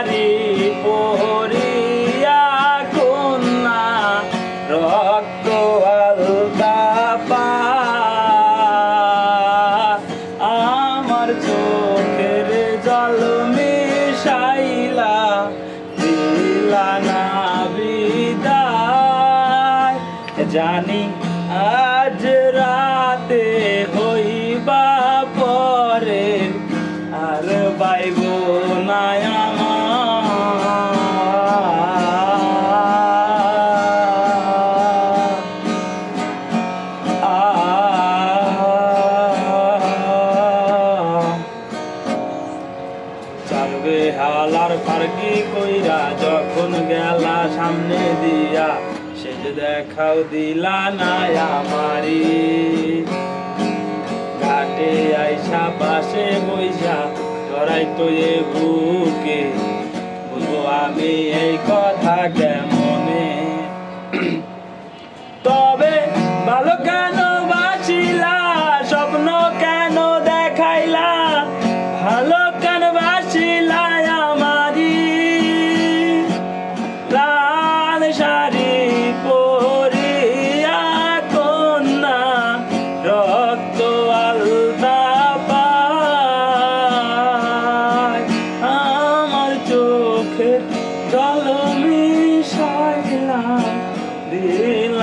শাড়ি পরিয়া কন্যা রক্ত আলতা পা আমার চোখের জল মিশাইলা দিলা না বিদায় জানি আজ রাতে হইবা পরে আর পাইব না চালবে হালার ফারকি কইরা যখন গেলা সামনে দিয়া সে যে দেখাও দিলা না আমারি ঘাটে আইসা পাশে বইসা জড়াই তো এ বুকে বলবো আমি এই কথা কেমনে তবে ভালো কেন বাসিলা স্বপ্ন কেন দেখাইলা ভালো কেন বাসিলা আমারি লাল শাড়ি পরিয়া কন্যা রক্ত আলতা পায় আমার চোখে জল মিশাইলা দিল